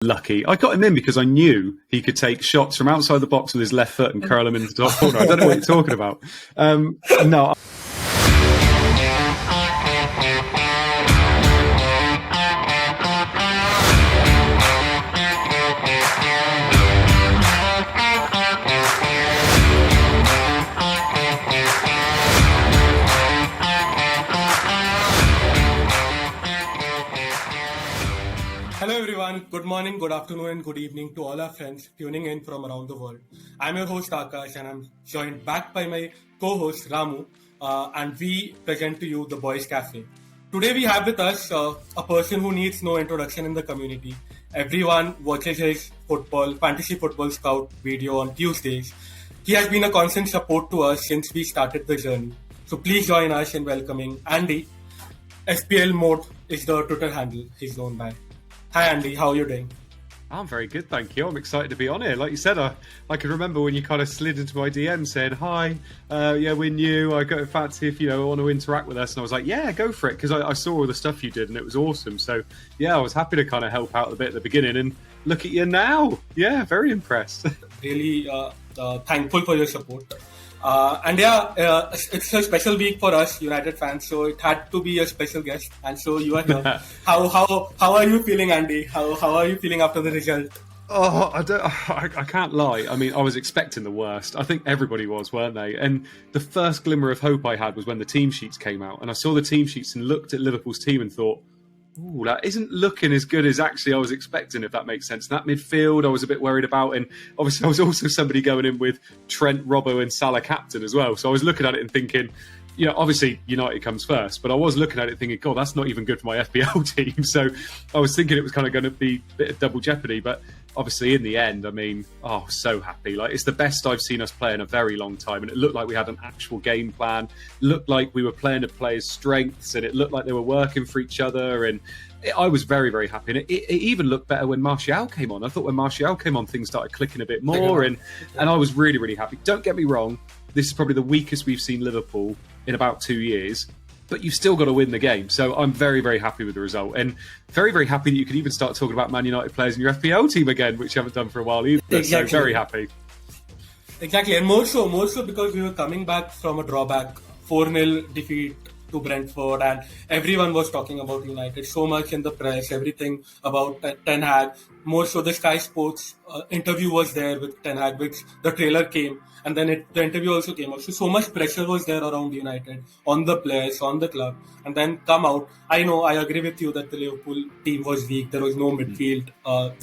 lucky. I got him in because I knew he could take shots from outside the box with his left foot and curl them into the top corner. I don't know what you're talking about. No. Hello everyone, good morning, good afternoon and good evening to all our friends tuning in from around the world. I'm your host Akash and I'm joined back by my co-host Ramu and we present to you the Boys Café. Today we have with us a person who needs no introduction in the community. Everyone watches his fantasy football scout video on Tuesdays. He has been a constant support to us since we started the journey. So please join us in welcoming Andy. FPL Mode is the Twitter handle he's known by. Hi Andy, how are you doing? I'm very good, thank you. I'm excited to be on here. Like you said, I can remember when you kind of slid into my DM saying, hi, we're new, I got fancy if you want to interact with us. And I was like, yeah, go for it, because I saw all the stuff you did and it was awesome. So yeah, I was happy to kind of help out a bit at the beginning and look at you now. Yeah, very impressed. Really thankful for your support. It's a special week for us United fans, so it had to be a special guest, and so you are here. How are you feeling, Andy? How are you feeling after the result? Oh, I can't lie. I mean, I was expecting the worst. I think everybody was, weren't they? And the first glimmer of hope I had was when the team sheets came out, and I saw the team sheets and looked at Liverpool's team and thought, ooh, that isn't looking as good as actually I was expecting, if that makes sense. And that midfield I was a bit worried about. And obviously I was also somebody going in with Trent, Robbo and Salah captain as well. So I was looking at it and thinking, obviously United comes first. But I was looking at it thinking, God, that's not even good for my FPL team. So I was thinking it was kind of going to be a bit of double jeopardy. But obviously in the end, I mean, so happy. Like, it's the best I've seen us play in a very long time. And it looked like we had an actual game plan. It looked like we were playing to players' strengths. And it looked like they were working for each other. And I was very, very happy. And it even looked better when Martial came on. I thought when Martial came on, things started clicking a bit more. And I was really, really happy. Don't get me wrong. This is probably the weakest we've seen Liverpool in about 2 years. But you've still got to win the game. So I'm very, very happy with the result. And very, very happy that you can even start talking about Man United players in your FPL team again, which you haven't done for a while either. Exactly. So very happy. Exactly. And more so because we were coming back from a drawback, 4-0 defeat to Brentford, and everyone was talking about United so much in the press, everything about Ten Hag. More so the Sky Sports interview was there with Ten Hag, which the trailer came, and then the interview also came out. So much pressure was there around United, on the players, on the club, and then come out. I agree with you that the Liverpool team was weak. There was no midfield,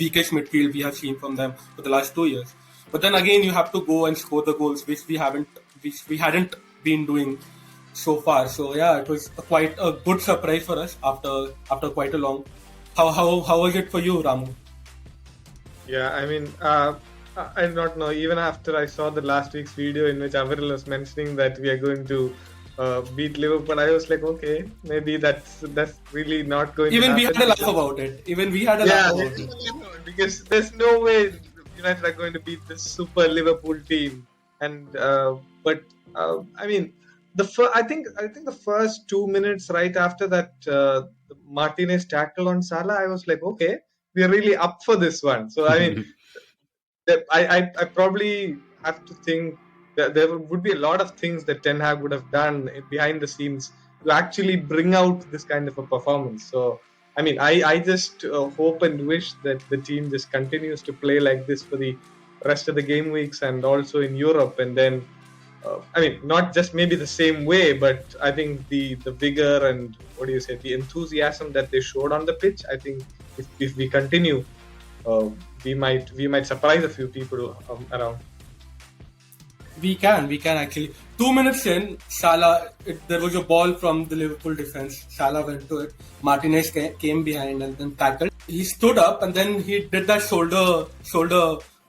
weakest midfield we have seen from them for the last 2 years. But then again, you have to go and score the goals, which we hadn't been doing so far. So yeah, it was quite a good surprise for us after quite a long. How was it for you, Ramu? Yeah, I mean, I do not know. Even after I saw the last week's video in which Avril was mentioning that we are going to beat Liverpool, I was like, okay, maybe that's really not going. Even to we had a laugh about it. Because there's no way United are going to beat this super Liverpool team. And I mean, I think the first 2 minutes right after that Martinez tackle on Salah, I was like, okay, we're really up for this one. So I mean, I probably have to think that there would be a lot of things that Ten Hag would have done behind the scenes to actually bring out this kind of a performance. So I mean, I just hope and wish that the team just continues to play like this for the rest of the game weeks and also in Europe, and then. I mean, not just maybe the same way, but I think the vigor and the enthusiasm that they showed on the pitch. I think if we continue, we might surprise a few people around. We can actually. 2 minutes in, Salah, there was a ball from the Liverpool defense. Salah went to it. Martinez came behind and then tackled. He stood up and then he did that shoulder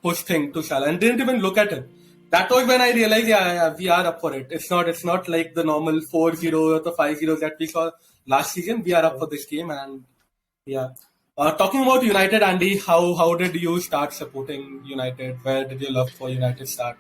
push thing to Salah and didn't even look at him. That was when I realized, we are up for it. It's not like the normal 4-0 or the 5-0 that we saw last season. We are up for this game, and yeah. Talking about United, Andy, how did you start supporting United? Where did your love for United start?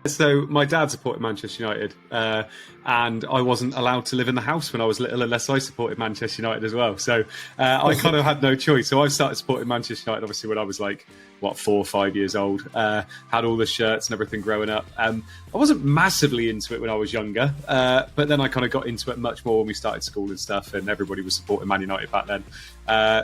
So my dad supported Manchester United, and I wasn't allowed to live in the house when I was little unless I supported Manchester United as well. So I kind of had no choice. So I started supporting Manchester United, obviously, when I was like, 4 or 5 years old. Had all the shirts and everything growing up. I wasn't massively into it when I was younger, but then I kind of got into it much more when we started school and stuff, and everybody was supporting Man United back then.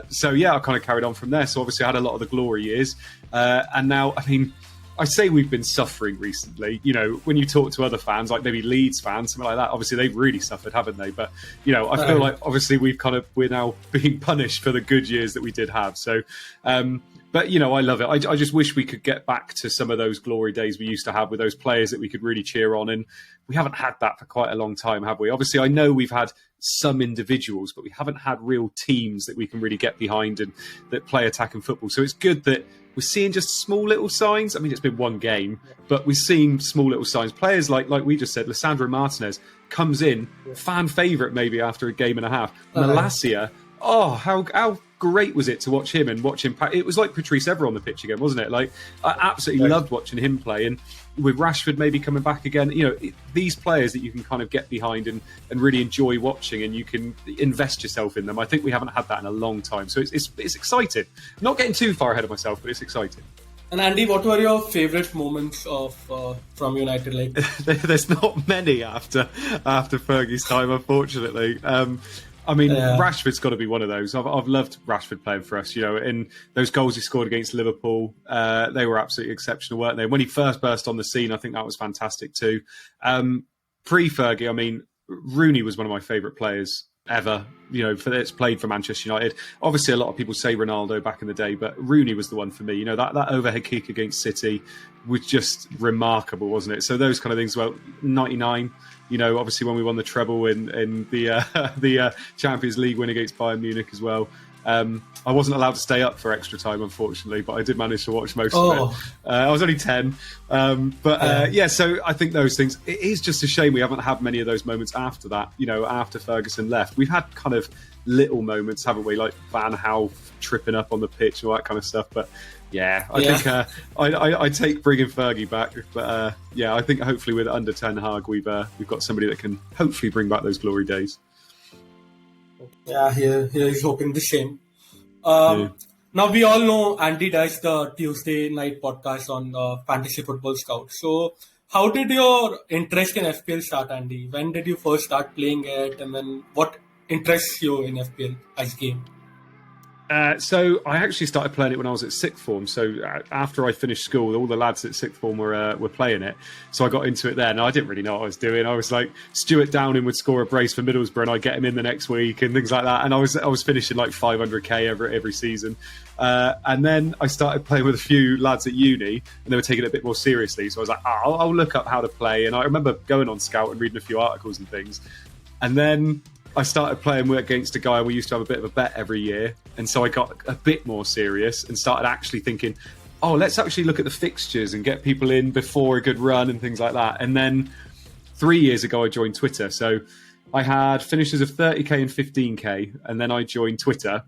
So yeah, I kind of carried on from there. So obviously I had a lot of the glory years, and now, I mean, I say we've been suffering recently. You know, when you talk to other fans, like maybe Leeds fans, something like that, obviously they've really suffered, haven't they? But, you know, I feel like obviously we're now being punished for the good years that we did have. So, but, you know, I love it. I just wish we could get back to some of those glory days we used to have with those players that we could really cheer on. And we haven't had that for quite a long time, have we? Obviously, I know we've had some individuals, but we haven't had real teams that we can really get behind and that play attacking football. So it's good that we're seeing just small little signs. I mean, it's been one game, but we're seeing small little signs. Players like we just said, Lisandro Martinez comes in, fan favourite maybe after a game and a half. Malacia, how great was it to watch him and watch him? It was like Patrice Evra on the pitch again, wasn't it? Like, I absolutely loved watching him play. And with Rashford maybe coming back again, you know, these players that you can kind of get behind and really enjoy watching, and you can invest yourself in them. I think we haven't had that in a long time. So it's exciting. Not getting too far ahead of myself, but it's exciting. And Andy, what were your favourite moments of from United? Like, there's not many after Fergie's time, unfortunately. I mean, Rashford's got to be one of those. I've loved Rashford playing for us. You know, in those goals he scored against Liverpool, they were absolutely exceptional, weren't they? When he first burst on the scene, I think that was fantastic too. Pre-Fergie, I mean, Rooney was one of my favourite players ever, you know, that's played for Manchester United. Obviously, a lot of people say Ronaldo back in the day, but Rooney was the one for me. You know, that overhead kick against City was just remarkable, wasn't it? So those kind of things. Well, 99. You know, obviously when we won the treble in the Champions League win against Bayern Munich as well. I wasn't allowed to stay up for extra time, unfortunately, but I did manage to watch most of it. I was only 10. So I think those things, it is just a shame we haven't had many of those moments after that, you know, after Ferguson left. We've had kind of little moments, haven't we, like Van Gaal tripping up on the pitch, all that kind of stuff. But I think I take bringing Fergie back. But I think hopefully with under Ten Hag, we've got somebody that can hopefully bring back those glory days. Yeah, here he's hoping the same. Now we all know Andy does the Tuesday night podcast on Fantasy Football Scout. So how did your interest in FPL start, Andy? When did you first start playing it, and then what interests you in FPL as a game? So I actually started playing it when I was at sixth form. So after I finished school, all the lads at sixth form were playing it. So I got into it there. And I didn't really know what I was doing. I was like, Stuart Downing would score a brace for Middlesbrough, and I'd get him in the next week and things like that. And I was finishing like 500k every season. And then I started playing with a few lads at uni, and they were taking it a bit more seriously. So I was like, I'll look up how to play. And I remember going on Scout and reading a few articles and things. And then I started playing against a guy, and we used to have a bit of a bet every year. And so I got a bit more serious and started actually thinking, let's actually look at the fixtures and get people in before a good run and things like that. And then 3 years ago, I joined Twitter. So I had finishes of 30k and 15k, and then I joined Twitter,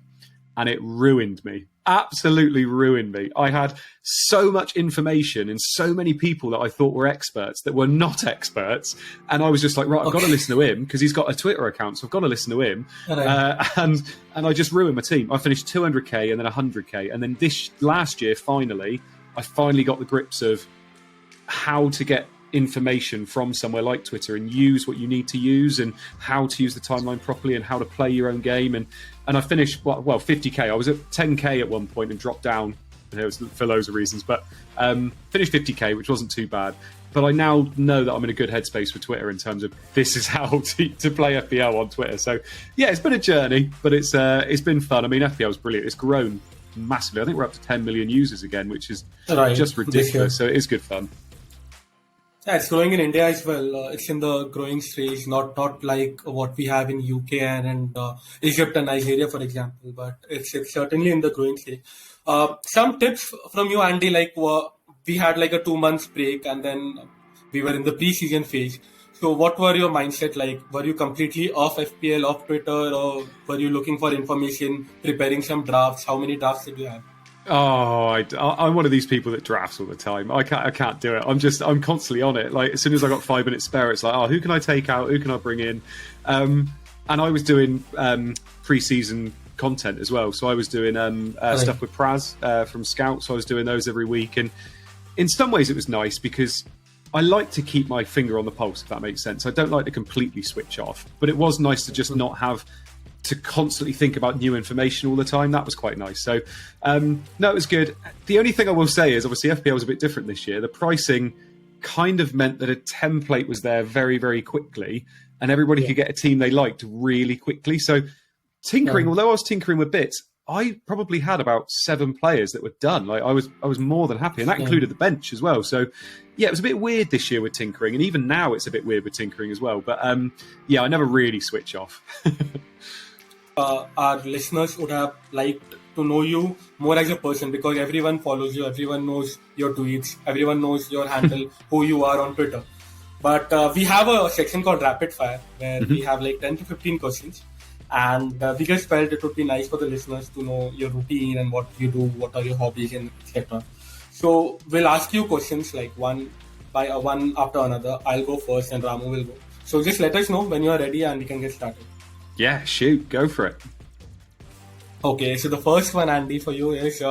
and it ruined me. Absolutely ruined me. I had so much information and so many people that I thought were experts that were not experts. And I was just like, right, I've got to listen to him because he's got a Twitter account. So I've got to listen to him. And I just ruined my team. I finished 200k and then 100k. And then this last year, I finally got the grips of how to get information from somewhere like Twitter and use what you need to use and how to use the timeline properly and how to play your own game. And I finished 50k. I was at 10k at one point and dropped down. It was for loads of reasons, but finished 50k, which wasn't too bad. But I now know that I'm in a good headspace for Twitter in terms of this is how to play FPL on Twitter. So yeah, it's been a journey, but it's been fun. I mean, FPL is brilliant. It's grown massively. I think we're up to 10 million users again, which is just ridiculous. So it is good fun. Yeah, it's growing in India as well. It's in the growing stage, not like what we have in UK and Egypt and Nigeria, for example, but it's certainly in the growing stage. Some tips from you, Andy, like we had like a 2 months break and then we were in the pre-season phase. So what were your mindset like? Were you completely off FPL, off Twitter, or were you looking for information, preparing some drafts? How many drafts did you have? Oh, I'm one of these people that drafts all the time. I can't do it. I'm constantly on it. Like as soon as I got 5 minutes spare, it's like, oh, who can I take out? Who can I bring in? And I was doing pre-season content as well. So I was doing stuff with Praz from Scout. So I was doing those every week. And in some ways it was nice because I like to keep my finger on the pulse, if that makes sense. I don't like to completely switch off. But it was nice to just not have to constantly think about new information all the time. That was quite nice. So, no, it was good. The only thing I will say is, obviously, FPL was a bit different this year. The pricing kind of meant that a template was there very, very quickly, and everybody could get a team they liked really quickly. So, tinkering, although I was tinkering with bits, I probably had about 7 players that were done. Like I was more than happy, and that included the bench as well. So, yeah, it was a bit weird this year with tinkering, and even now it's a bit weird with tinkering as well. But yeah, I never really switch off. Our listeners would have liked to know you more as a person because everyone follows you, everyone knows your tweets, everyone knows your handle, who you are on Twitter. But we have a section called Rapid Fire where we have like 10 to 15 questions. And we just felt it would be nice for the listeners to know your routine and what you do, what are your hobbies, and etc. So we'll ask you questions like one after another. I'll go first and Ramu will go. So just let us know when you are ready and we can get started. Yeah, shoot, go for it. Okay, so the first one, Andy, for you is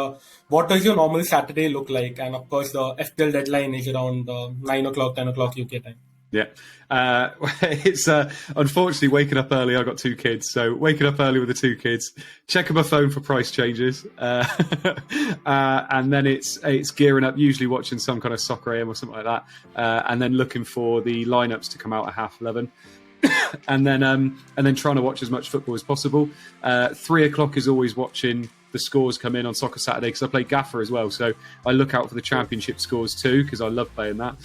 what does your normal Saturday look like? And of course, the FPL deadline is around 9 o'clock, 10 o'clock UK time. Yeah, it's unfortunately waking up early. I've got 2 kids, so waking up early with the 2 kids, checking my phone for price changes, and then it's gearing up. Usually watching some kind of Soccer AM or something like that, and then looking for the lineups to come out at 11:30. and then trying to watch as much football as possible. 3 o'clock is always watching the scores come in on Soccer Saturday because I play Gaffer as well, so I look out for the championship scores too because I love playing that.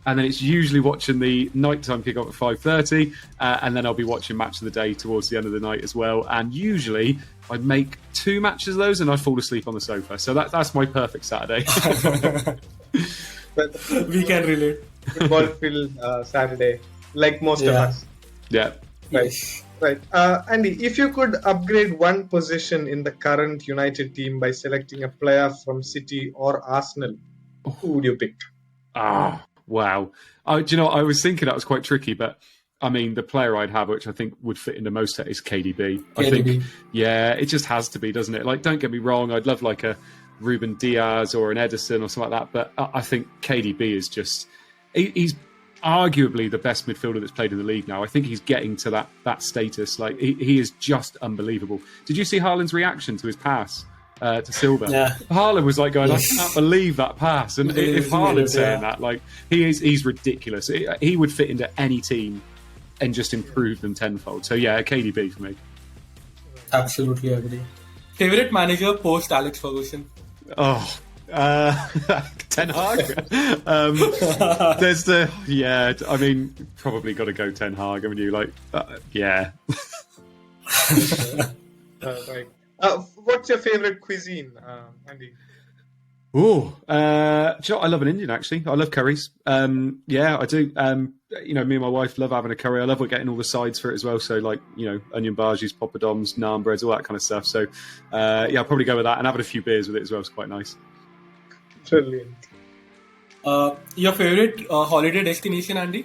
And then it's usually watching the nighttime kick-off at 5:30, and then I'll be watching Match of the Day towards the end of the night as well. And usually I'd make 2 matches of those and I'd fall asleep on the sofa. So that's my perfect Saturday. We can relate. Football-filled Saturday. Like most of us. Yeah. Right. Andy, if you could upgrade one position in the current United team by selecting a player from City or Arsenal, who would you pick? Wow. Do you know, I was thinking that was quite tricky, but I mean, the player I'd have, which I think would fit into most is KDB. I think, yeah, it just has to be, doesn't it? Like, don't get me wrong, I'd love like a Ruben Diaz or an Edison or something like that, but I think KDB is just, he's arguably the best midfielder that's played in the league now. I think he's getting to that status. Like he is just unbelievable. Did you see Haaland's reaction to his pass to Silva? Yeah. Haaland was like going, I can't believe that pass. And if Haaland's saying that, like he's ridiculous. He would fit into any team and just improve them tenfold. So yeah, KDB for me. Absolutely agree. Favorite manager post Alex Ferguson? Ten Hag. I mean, probably got to go Ten Hag. Haven't you? Like, yeah. Right. What's your favorite cuisine, Andy? Do you know what? I love an Indian actually. I love curries. Yeah, I do. Me and my wife love having a curry. I love getting all the sides for it as well. So like, onion bhajis, poppadoms, naan breads, all that kind of stuff. So yeah, I'll probably go with that and having a few beers with it as well. It's quite nice. Brilliant. Your favorite holiday destination, Andy?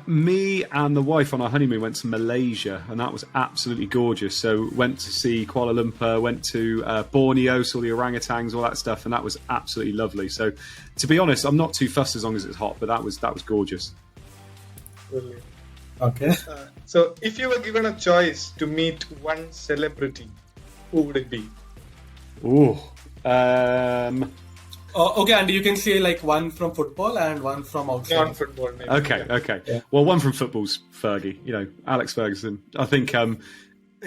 Me and the wife on our honeymoon went to Malaysia, and that was absolutely gorgeous. So went to see Kuala Lumpur, went to Borneo, saw the orangutans, all that stuff, and that was absolutely lovely. So, to be honest, I'm not too fussed as long as it's hot, but that was gorgeous. Brilliant. Okay. So, if you were given a choice to meet one celebrity, who would it be? Okay, Andy, you can say like one from football and one from outside. Non-football, maybe. Okay. Yeah. Well, one from football's Fergie, Alex Ferguson. I think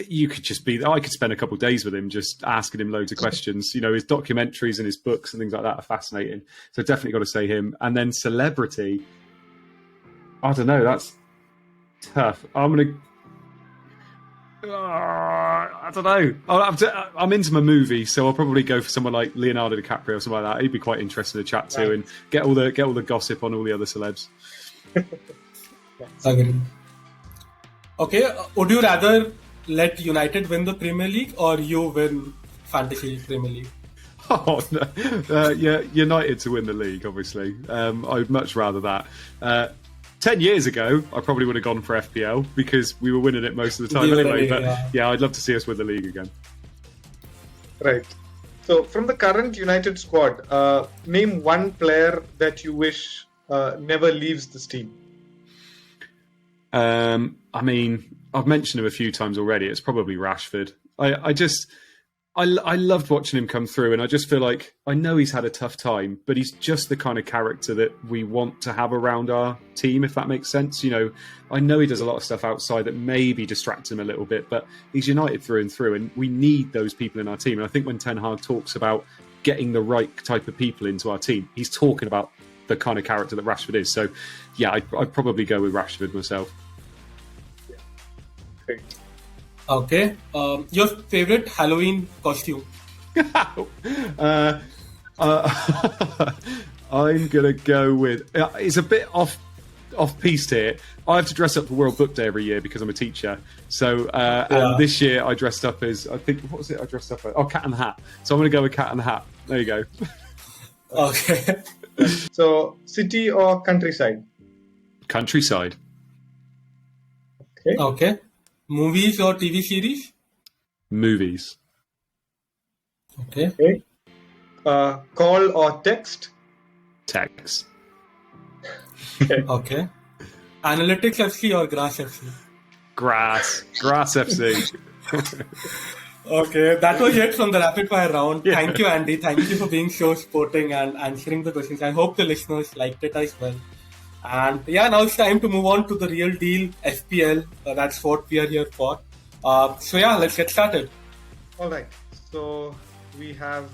you could just I could spend a couple of days with him just asking him loads of questions. His documentaries and his books and things like that are fascinating. So definitely got to say him. And then celebrity, I don't know, that's tough. I'm going to... I don't know. I'm into my movie, so I'll probably go for someone like Leonardo DiCaprio or something like that. He'd be quite interesting to chat to and get all the gossip on all the other celebs. Agreed. Okay, would you rather let United win the Premier League or you win Fantasy Premier League? Oh, no. Yeah, United to win the league, obviously. I'd much rather that. 10 years ago, I probably would have gone for FPL because we were winning it most of the time anyway. But yeah, I'd love to see us win the league again. Right. So, from the current United squad, name one player that you wish never leaves this team. I mean, I've mentioned him a few times already. It's probably Rashford. I loved watching him come through, and I just feel like I know he's had a tough time, but he's just the kind of character that we want to have around our team, if that makes sense. You know, I know he does a lot of stuff outside that maybe distracts him a little bit, but he's United through and through, and we need those people in our team. And I think when Ten Hag talks about getting the right type of people into our team, he's talking about the kind of character that Rashford is. So, yeah, I'd probably go with Rashford myself. Yeah. Great. Okay. Your favorite Halloween costume? I'm gonna go with. It's a bit off piste here. I have to dress up for World Book Day every year because I'm a teacher. So and this year I dressed up as, I think, what was it? I dressed up as Cat in the Hat. So I'm gonna go with Cat in the Hat. There you go. Okay. So, city or countryside? Countryside. Okay. Movies or TV series? Movies. Okay. Call or text? Text. Okay. Analytics FC or Grass FC? Grass FC. Okay, that was it from the rapid fire round. Yeah. Thank you, Andy. Thank you for being so sporting and answering the questions. I hope the listeners liked it as well. And yeah, now it's time to move on to the real deal, FPL. That's what we are here for. So yeah, let's get started. All right. So we have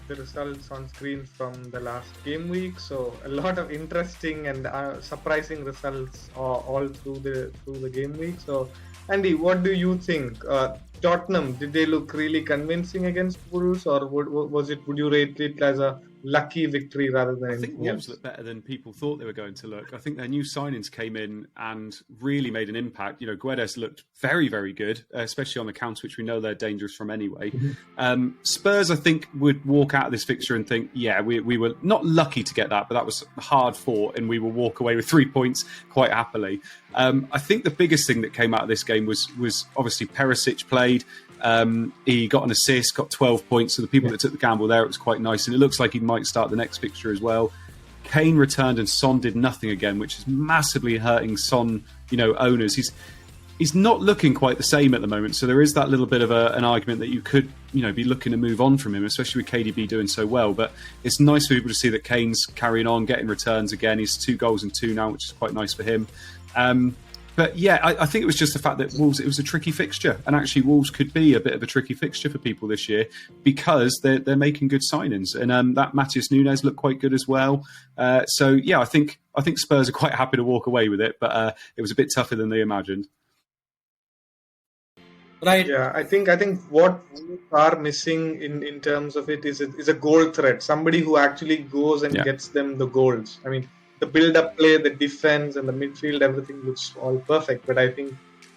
the results on screen from the last game week. So a lot of interesting and surprising results all through the game week. So Andy, what do you think? Tottenham, did they look really convincing against Wolves, or would you rate it as a lucky victory rather than anything else? I think Wolves looked better than people thought they were going to look. I think their new signings came in and really made an impact. You know, Guedes looked very, very good, especially on the counter, which we know they're dangerous from anyway. Spurs, I think, would walk out of this fixture and think, yeah, we were not lucky to get that, but that was hard fought, and we will walk away with 3 points quite happily. I think the biggest thing that came out of this game was obviously Perisic played. He got an assist, got 12 points. So the people that took the gamble there, it was quite nice. And it looks like he might start the next fixture as well. Kane returned and Son did nothing again, which is massively hurting Son, owners. He's not looking quite the same at the moment. So there is that little bit of an argument that you could, be looking to move on from him, especially with KDB doing so well. But it's nice for people to see that Kane's carrying on, getting returns again. He's 2 goals and 2 now, which is quite nice for him. But yeah, I think it was just the fact that Wolves, it was a tricky fixture. And actually Wolves could be a bit of a tricky fixture for people this year because they're making good signings. And that Matheus Nunes looked quite good as well. So yeah, I think Spurs are quite happy to walk away with it, but it was a bit tougher than they imagined. Right. Yeah, I think what we are missing in terms of it is a goal threat. Somebody who actually goes and gets them the goals. I mean, the build-up play, the defense, and the midfield, everything looks all perfect. But I think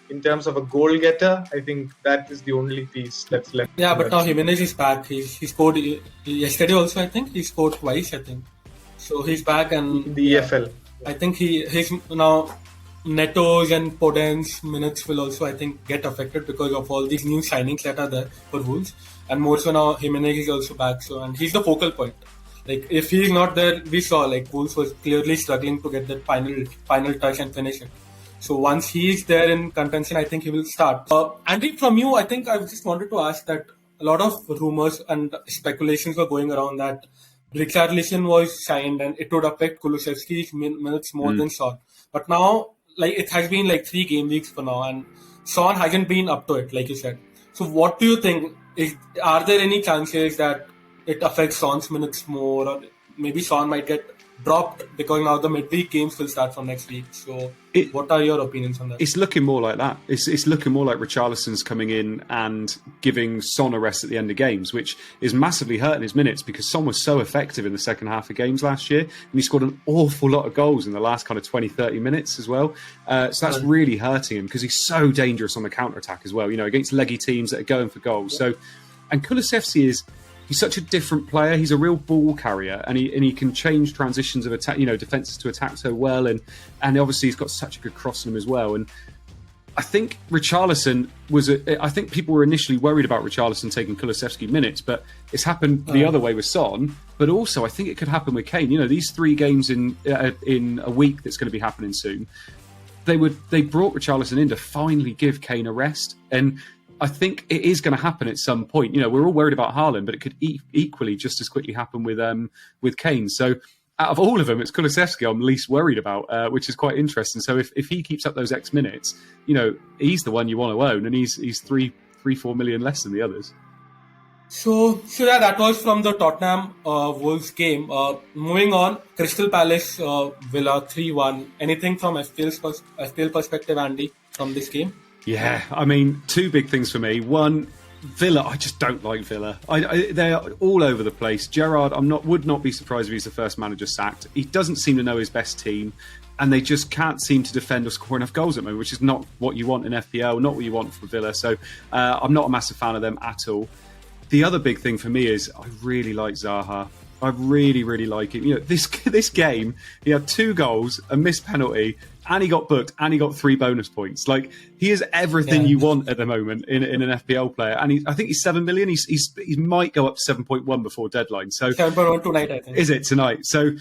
in terms of a goal-getter, I think that is the only piece that's left. Yeah, but now Jimenez is back. He scored yesterday also, I think. He scored twice, I think. So he's back. And in the EFL. I think his now Neto's and Podence minutes will also, I think, get affected because of all these new signings that are there for Wolves. And more so now, Jimenez is also back. So, and he's the focal point. Like, if he's not there, we saw like Wolves was clearly struggling to get that final touch and finish it. So once he's there in contention, I think he will start. Andy, from you, I think I just wanted to ask that a lot of rumors and speculations were going around that Richarlison was signed and it would affect Kulusevski's minutes more than Son. But now, like, it has been like 3 game weeks for now, and Son hasn't been up to it, like you said. So what do you think? Are there any chances that it affects Son's minutes more, or maybe Son might get dropped because now the midweek games will start from next week. So, what are your opinions on that? It's looking more like that. It's looking more like Richarlison's coming in and giving Son a rest at the end of games, which is massively hurting his minutes because Son was so effective in the second half of games last year, and he scored an awful lot of goals in the last kind of 20, 30 minutes as well. So that's really hurting him because he's so dangerous on the counter-attack as well, against leggy teams that are going for goals. So, and Kulusevski he's such a different player. He's a real ball carrier, and he can change transitions of attack, defenses to attack so well, and obviously he's got such a good cross in him as well. And I think Richarlison I think people were initially worried about Richarlison taking Kulusevski minutes, but it's happened the other way with Son. But also, I think it could happen with Kane. These 3 games in a week that's going to be happening soon. They brought Richarlison in to finally give Kane a rest, and I think it is going to happen at some point. We're all worried about Haaland, but it could equally just as quickly happen with Kane. So out of all of them, it's Kulusevski I'm least worried about, which is quite interesting. So if he keeps up those X minutes, he's the one you want to own, and he's 3-4 million less than the others. So that was from the Tottenham Wolves game. Moving on, Crystal Palace Villa 3-1. Anything from FPL perspective, Andy, from this game? Yeah, I mean, 2 big things for me. One, Villa, I just don't like Villa. They're all over the place. Gerrard, would not be surprised if he's the first manager sacked. He doesn't seem to know his best team, and they just can't seem to defend or score enough goals at the moment, which is not what you want in FPL, not what you want for Villa. So I'm not a massive fan of them at all. The other big thing for me is I really like Zaha. I really, really like him. This game, he had 2 goals, a missed penalty, and he got booked, and he got 3 bonus points. Like, he is everything you want at the moment in an FPL player. And I think he's 7 million. He might go up to 7.1 before deadline. So 7.1 tonight, I think. Is it tonight? So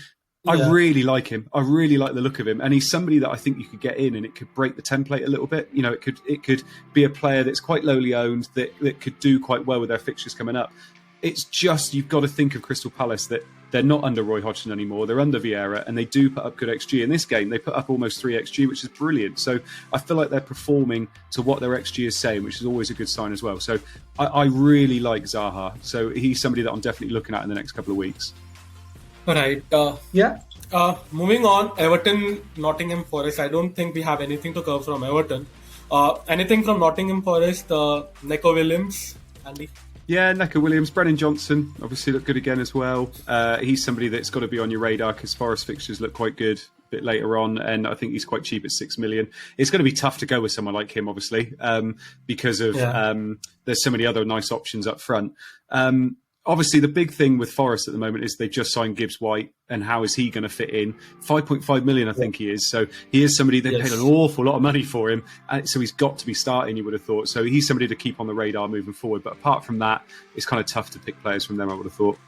I really like him. I really like the look of him, and he's somebody that I think you could get in, and it could break the template a little bit. It could be a player that's quite lowly owned that could do quite well with their fixtures coming up. It's just, you've got to think of Crystal Palace that they're not under Roy Hodgson anymore. They're under Vieira, and they do put up good XG. In this game, they put up almost 3 XG, which is brilliant. So I feel like they're performing to what their XG is saying, which is always a good sign as well. So I really like Zaha. So he's somebody that I'm definitely looking at in the next couple of weeks. All right. Moving on, Everton, Nottingham Forest. I don't think we have anything to cover from Everton. Anything from Nottingham Forest? Neco Williams, Andy? Yeah, Neco Williams. Brennan Johnson obviously looked good again as well. He's somebody that's got to be on your radar because Forest fixtures look quite good a bit later on, and I think he's quite cheap at 6 million. It's going to be tough to go with someone like him, obviously, because of there's so many other nice options up front. Obviously, the big thing with Forest at the moment is they just signed Gibbs White, and how is he going to fit in? 5.5 million, I think he is. So he is somebody they paid an awful lot of money for him. So he's got to be starting, you would have thought. So he's somebody to keep on the radar moving forward. But apart from that, it's kind of tough to pick players from them, I would have thought.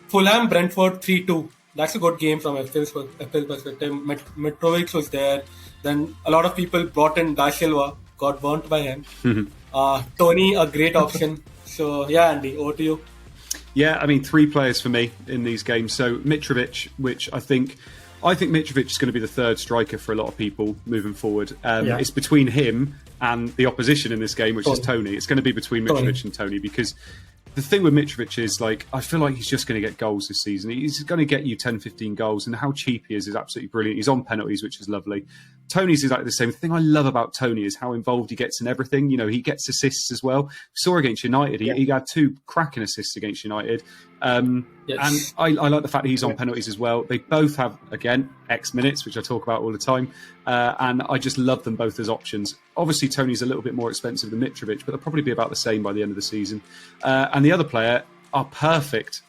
Fulham, Brentford 3-2. That's a good game from FPL perspective. Mitrovic was there. Then a lot of people brought in Da Silva, got burnt by him. Tony, a great option. So, yeah, Andy, over to you. Yeah, I mean, 3 players for me in these games. So Mitrovic, which I think Mitrovic is going to be the third striker for a lot of people moving forward. It's between him and the opposition in this game, which is Tony. It's going to be between Mitrovic and Tony, because the thing with Mitrovic is, I feel like he's just going to get goals this season. He's going to get you 10, 15 goals, and how cheap he is absolutely brilliant. He's on penalties, which is lovely. Tony's exactly the same. The thing I love about Tony is how involved he gets in everything. He gets assists as well. Saw against United, he had 2 cracking assists against United. And I like the fact that he's on penalties as well. They both have, again, X minutes, which I talk about all the time. And I just love them both as options. Obviously, Tony's a little bit more expensive than Mitrovic, but they'll probably be about the same by the end of the season. And the other player, our perfect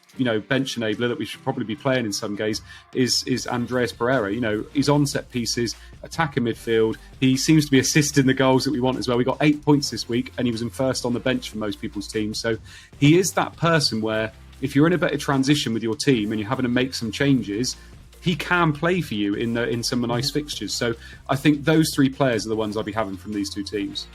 bench enabler that we should probably be playing in some games is Andreas Pereira. He's on set pieces, attacking midfield. He seems to be assisting the goals that we want as well. We got 8 points this week, and he was in first on the bench for most people's teams. So he is that person where if you're in a better transition with your team and you're having to make some changes, he can play for you in some nice fixtures. So I think those 3 players are the ones I'll be having from these 2 teams.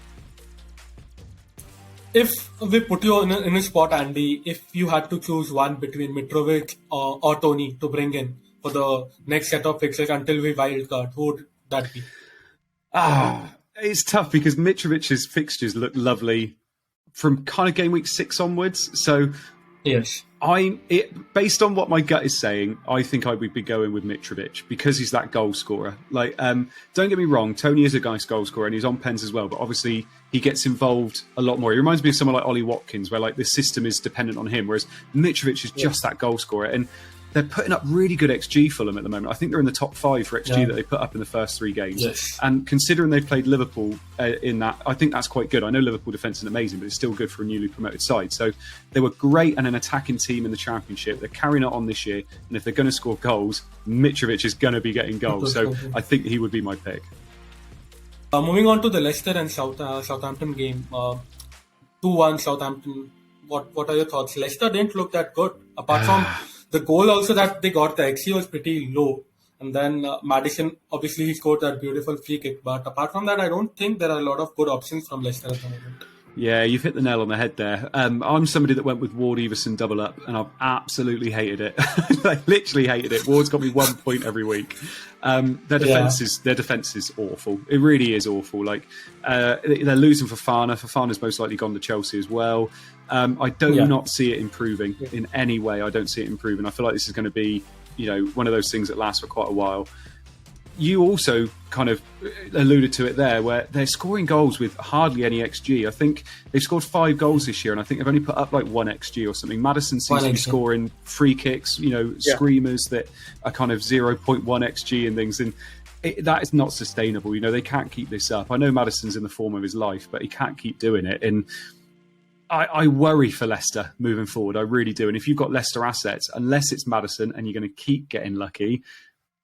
If we put you in a spot, Andy, if you had to choose one between Mitrovic or Tony to bring in for the next set of fixtures until we wildcard, who would that be? It's tough because Mitrovic's fixtures look lovely from kind of game week 6 onwards. So Yes. Based on what my gut is saying, I think I would be going with Mitrovic because he's that goal scorer. Like, don't get me wrong, Tony is a nice goal scorer and he's on pens as well, but obviously he gets involved a lot more. He reminds me of someone like Ollie Watkins, where like the system is dependent on him, whereas Mitrovic is just that goal scorer. And they're putting up really good XG for them at the moment. I think they're in the top 5 for XG that they put up in the first 3 games. Yes. And considering they've played Liverpool in that, I think that's quite good. I know Liverpool defence isn't amazing, but it's still good for a newly promoted side. So they were great and an attacking team in the Championship. They're carrying it on this year. And if they're going to score goals, Mitrovic is going to be getting goals. So I think he would be my pick. Moving on to the Leicester and Southampton game. 2-1 Southampton. What are your thoughts? Leicester didn't look that good. Apart from the goal also that they got, the XG was pretty low. And then Maddison, obviously he scored that beautiful free kick. But apart from that, I don't think there are a lot of good options from Leicester at the moment. Yeah, you've hit the nail on the head there. I'm somebody that went with Ward Everson double up, and I've absolutely hated it. I literally hated it. Ward's got me 1 point every week. Their defense is awful. It really is awful. Like they're losing Fofana. Fofana's most likely gone to Chelsea as well. I do not see it improving in any way. I don't see it improving. I feel like this is going to be, one of those things that lasts for quite a while. You also kind of alluded to it there, where they're scoring goals with hardly any XG. I think they've scored 5 goals this year, and I think they've only put up like 1 XG or something. Maddison seems to be scoring free kicks, screamers that are kind of 0.1 XG and things. And that is not sustainable. They can't keep this up. I know Maddison's in the form of his life, but he can't keep doing it. And I worry for Leicester moving forward. I really do. And if you've got Leicester assets, unless it's Maddison and you're going to keep getting lucky,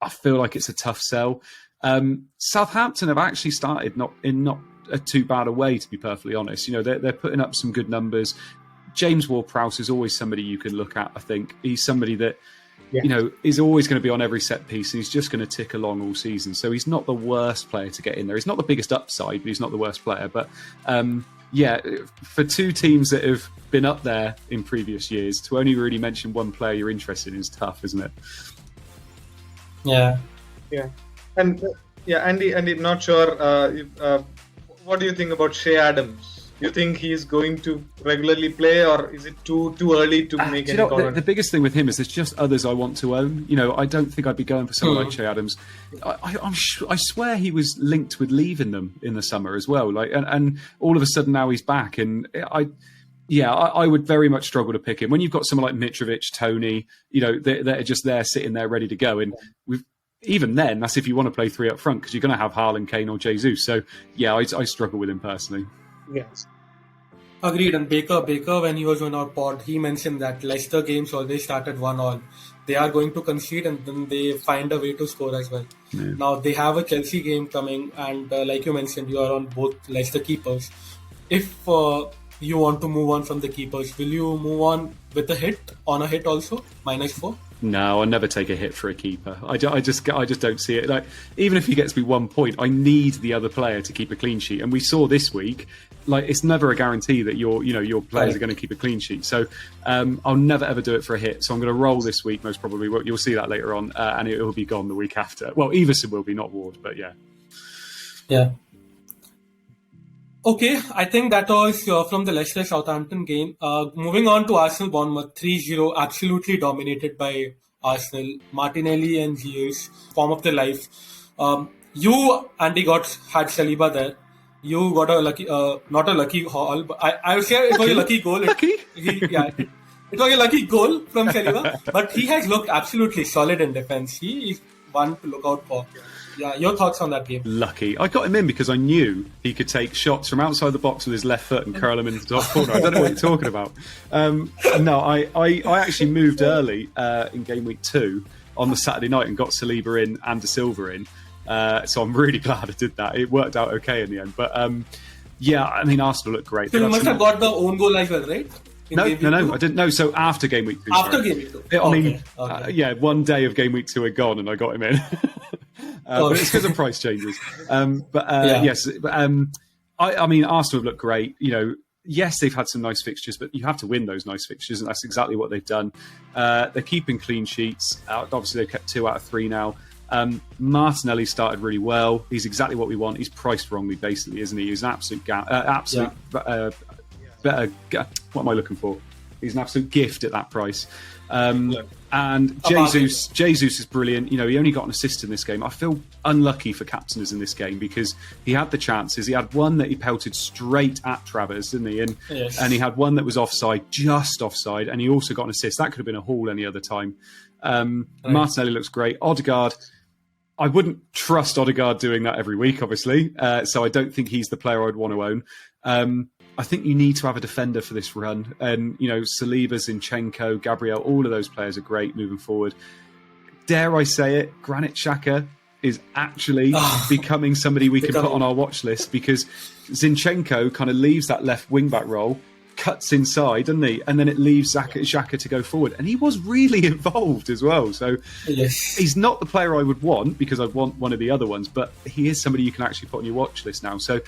I feel like it's a tough sell. Southampton have actually started not a too bad a way, to be perfectly honest. They're putting up some good numbers. James Ward-Prowse is always somebody you can look at. I think he's somebody that is always going to be on every set piece, and he's just going to tick along all season. So he's not the worst player to get in there. He's not the biggest upside, but he's not the worst player. But for 2 teams that have been up there in previous years, to only really mention one player you're interested in is tough, isn't it? And Andy, not sure. What do you think about Shea Adams? Do you think he's going to regularly play, or is it too early to make any comment? The biggest thing with him is there's just others I want to own. I don't think I'd be going for someone like Shea Adams. I swear he was linked with leaving them in the summer as well. And all of a sudden now he's back, and I would very much struggle to pick him. When you've got someone like Mitrovic, Tony, they're just there sitting there ready to go. And even then, that's if you want to play 3 up front, because you're going to have Haaland, Kane or Jesus. So, I struggle with him personally. Yes. Agreed. And Baker, when he was on our pod, he mentioned that Leicester games always start at 1-1. They are going to concede, and then they find a way to score as well. Yeah. Now, they have a Chelsea game coming, and like you mentioned, you are on both Leicester keepers. If you want to move on from the keepers, will you move on with a hit also, -4? No, I'll never take a hit for a keeper. I just don't see it. Like, even if he gets me 1 point, I need the other player to keep a clean sheet. And we saw this week, it's never a guarantee that your players are going to keep a clean sheet. So I'll never ever do it for a hit. So I'm going to roll this week, most probably. You'll see that later on, and it will be gone the week after. Well, Everson will be, not Ward, but yeah. Yeah. Okay, I think that was from the Leicester-Southampton game. Moving on to Arsenal-Bournemouth, 3-0, absolutely dominated by Arsenal. Martinelli and Ziyech, form of their life. You, Andy, had Saliba there. You got a lucky, not a lucky haul, but I would say it was a lucky goal. It was a lucky goal from Saliba, but he has looked absolutely solid in defence. He is one to look out for. Yeah, your thoughts on that game? Lucky. I got him in because I knew he could take shots from outside the box with his left foot and curl them into the top corner. I don't know what you're talking about. No, I actually moved early in Gameweek 2 on the Saturday night and got Saliba in and De Silva in. So I'm really glad I did that. It worked out okay in the end. But Arsenal looked great. So you must have got the own goal as well, right? No, I didn't know. So after Gameweek 2. After Gameweek 2. One day of Gameweek 2 had gone and I got him in. But it's because of price changes. Yes. Arsenal have looked great. Yes, they've had some nice fixtures, but you have to win those nice fixtures, and that's exactly what they've done. They're keeping clean sheets. Obviously, they've kept 2 out of 3 now. Martinelli started really well. He's exactly what we want. He's priced wrongly, basically, isn't he? He's an absolute better. What am I looking for? He's an absolute gift at that price. And Jesus is brilliant. He only got an assist in this game. I feel unlucky for captainers in this game because he had the chances. He had one that he pelted straight at Travers, didn't he? And he had one that was offside, just offside, and he also got an assist. That could have been a haul any other time. Martinelli looks great. Odegaard, I wouldn't trust Odegaard doing that every week, obviously. So I don't think he's the player I'd want to own. I think you need to have a defender for this run. And, Saliba, Zinchenko, Gabriel, all of those players are great moving forward. Dare I say it, Granit Xhaka is actually becoming somebody we can put on our watch list because Zinchenko kind of leaves that left wing-back role, cuts inside, doesn't he? And then it leaves Xhaka to go forward. And he was really involved as well. So he's not the player I would want because I'd want one of the other ones, but he is somebody you can actually put on your watch list now. So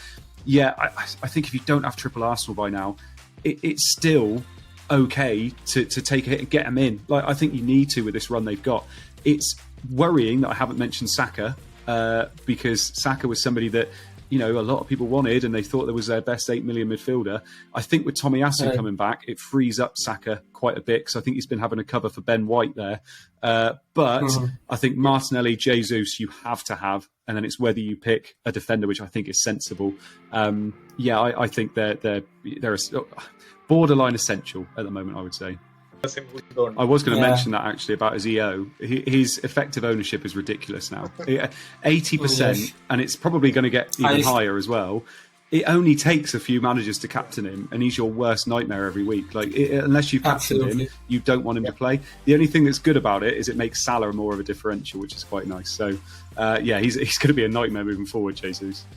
yeah, I think if you don't have triple Arsenal by now, it's still okay to take a hit and get them in. Like I think you need to with this run they've got. It's worrying that I haven't mentioned Saka because Saka was somebody that a lot of people wanted and they thought there was their best 8 million midfielder. I think with Tomiyasu coming back, it frees up Saka quite a bit because I think he's been having a cover for Ben White there. But I think Martinelli, Jesus, you have to have, and then it's whether you pick a defender, which I think is sensible. I think they're borderline essential at the moment, I would say. I was going to mention that actually about his EO. His effective ownership is ridiculous now. 80%, and it's probably going to get even higher as well. It only takes a few managers to captain him, and he's your worst nightmare every week. Unless you captain him, you don't want him to play. The only thing that's good about it is it makes Salah more of a differential, which is quite nice. So, he's going to be a nightmare moving forward, Jesus.